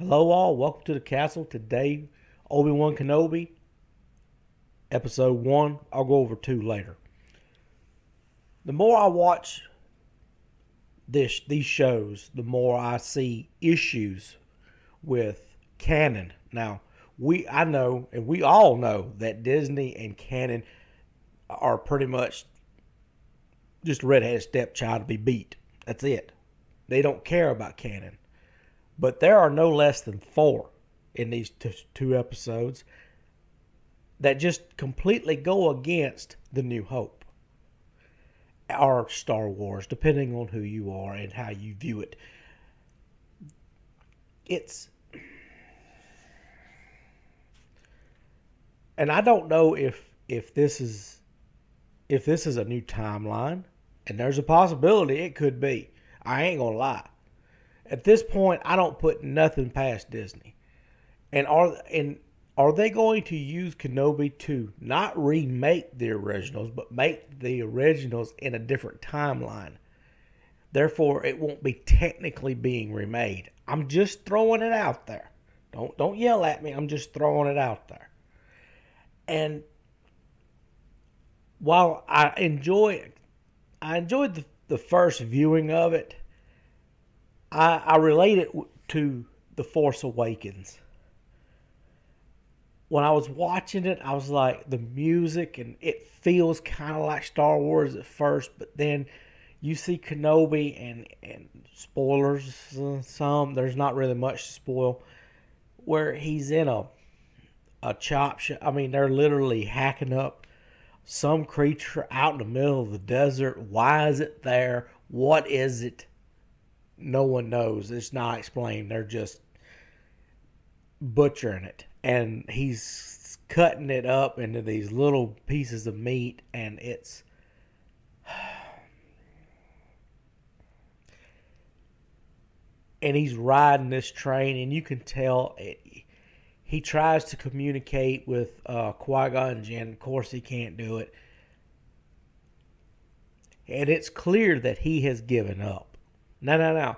Hello, all. Welcome to the castle. Today, Obi-Wan Kenobi, episode 1. I'll go over 2 later. The more I watch these shows, the more I see issues with canon. Now, I know, and we all know, that Disney and canon are pretty much just a redheaded stepchild to be beat. That's it. They don't care about canon. But there are no less than 4 in these two episodes that just completely go against the New Hope or Star Wars, depending on who you are and how you view it. And I don't know if this is a new timeline, and there's a possibility it could be. I ain't gonna lie. At this point, I don't put nothing past Disney. And are they going to use Kenobi to not remake the originals, but make the originals in a different timeline? Therefore, it won't be technically being remade. I'm just throwing it out there. Don't yell at me. I'm just throwing it out there. And while I enjoyed the first viewing of it, I relate it to The Force Awakens. When I was watching it, I was like, the music, and it feels kind of like Star Wars at first, but then you see Kenobi, and spoilers, there's not really much to spoil, where he's in a chop shop. I mean, they're literally hacking up some creature out in the middle of the desert. Why is it there? What is it? No one knows. It's not explained. They're just butchering it. And he's cutting it up into these little pieces of meat. And it's... and he's riding this train. And you can tell he tries to communicate with Qui-Gon and Jinn. Of course, he can't do it. And it's clear that he has given up. No.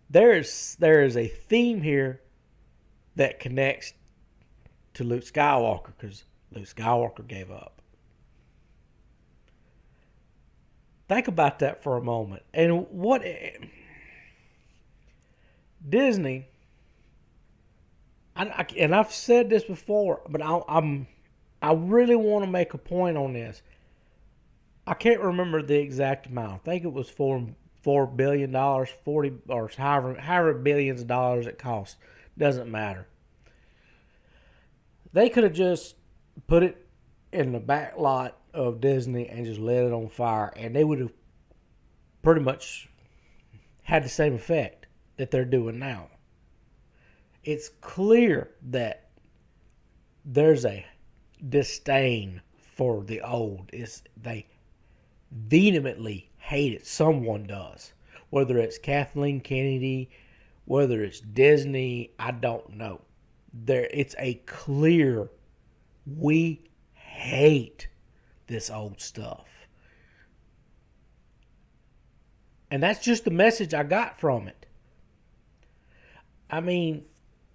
There is a theme here that connects to Luke Skywalker, because Luke Skywalker gave up. Think about that for a moment. And what Disney, and I've said this before, but I really want to make a point on this. I can't remember the exact amount. I think it was $4 billion, 40 or however billions of dollars it costs. Doesn't matter. They could have just put it in the back lot of Disney and just lit it on fire, and they would have pretty much had the same effect that they're doing now. It's clear that there's a disdain for the old. They vehemently hate it. Someone does. Whether it's Kathleen Kennedy, whether it's Disney, I don't know. It's a clear, we hate this old stuff. And that's just the message I got from it. I mean,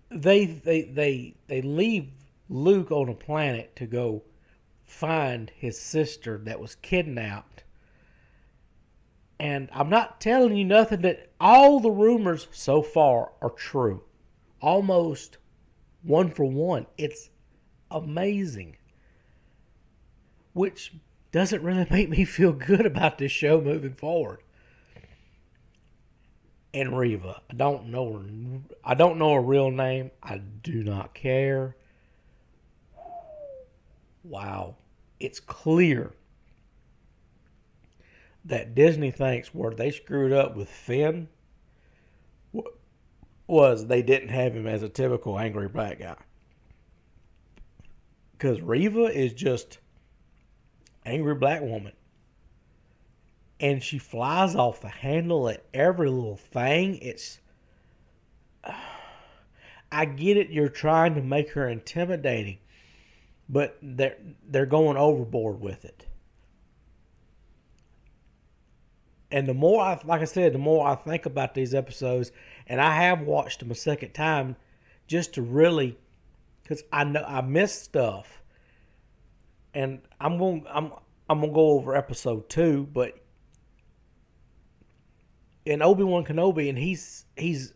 they leave Luke on a planet to go find his sister that was kidnapped. And I'm not telling you nothing, that all the rumors so far are true. Almost one for one. It's amazing. Which doesn't really make me feel good about this show moving forward. And Reva, I don't know her real name. I do not care. Wow. It's clear that Disney thinks where they screwed up with Finn was they didn't have him as a typical angry black guy. Because Reva is just angry black woman. And she flies off the handle at every little thing. I get it, you're trying to make her intimidating, but they're going overboard with it. And the more the more I think about these episodes, and I have watched them a second time, just to really, because I know I missed stuff, and I'm gonna go over episode 2, but in Obi-Wan Kenobi, and he's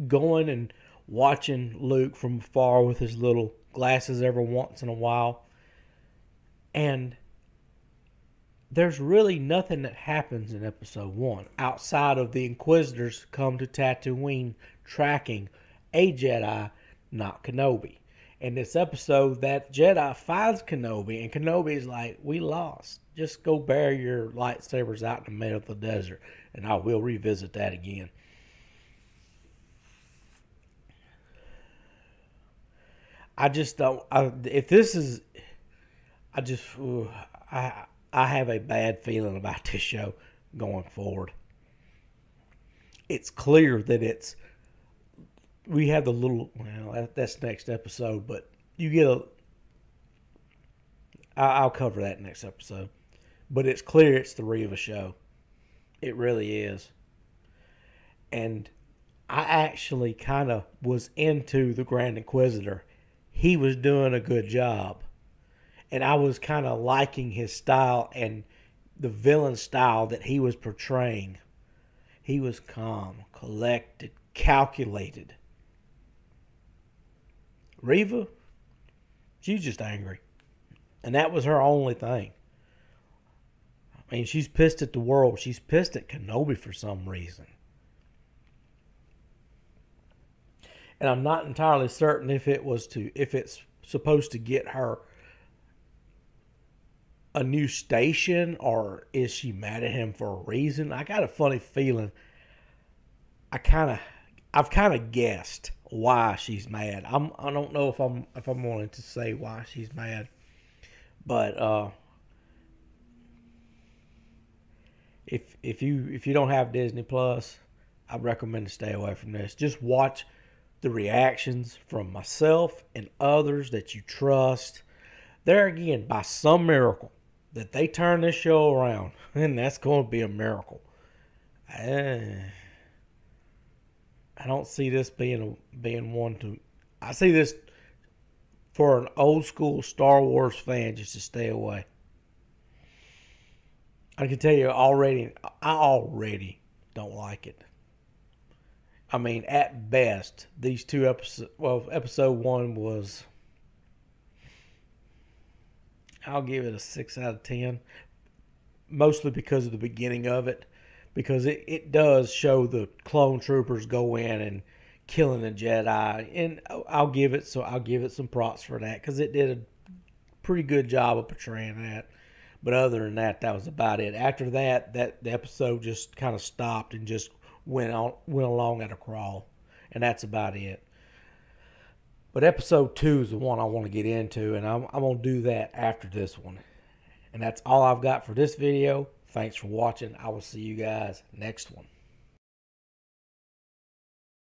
going and watching Luke from afar with his little glasses every once in a while, and there's really nothing that happens in episode 1 outside of the Inquisitors come to Tatooine tracking a Jedi, not Kenobi. In this episode, that Jedi finds Kenobi, and Kenobi's like, we lost. Just go bury your lightsabers out in the middle of the desert, and I will revisit that again. I just don't. If this is, I have a bad feeling about this show going forward. It's clear that we have the little, well, that's next episode, but you get I'll cover that next episode. But it's clear it's the Reva show. It really is. And I actually kind of was into the Grand Inquisitor. He was doing a good job. And I was kind of liking his style and the villain style that he was portraying. He was calm, collected, calculated. Reva, she's just angry. And that was her only thing. I mean, she's pissed at the world. She's pissed at Kenobi for some reason. And I'm not entirely certain if it's supposed to get her a new station, or is she mad at him for a reason? I got a funny feeling. I've kind of guessed why she's mad. I don't know if I'm wanting to say why she's mad, but if you don't have Disney Plus, I recommend to stay away from this. Just watch the reactions from myself and others that you trust. There again, by some miracle, that they turn this show around, and that's going to be a miracle. I don't see this being one to. I see this for an old school Star Wars fan just to stay away. I can tell you I already don't like it. I mean, at best, these two episodes. Well, episode 1 was. I'll give it a 6 out of 10. Mostly because of the beginning of it. Because it does show the clone troopers go in and killing the Jedi. And I'll give it some props for that. Because it did a pretty good job of portraying that. But other than that, that was about it. After that, the episode just kind of stopped and just went along at a crawl. And that's about it. But episode 2 is the one I want to get into, and I'm going to do that after this one. And that's all I've got for this video. Thanks for watching. I will see you guys next one.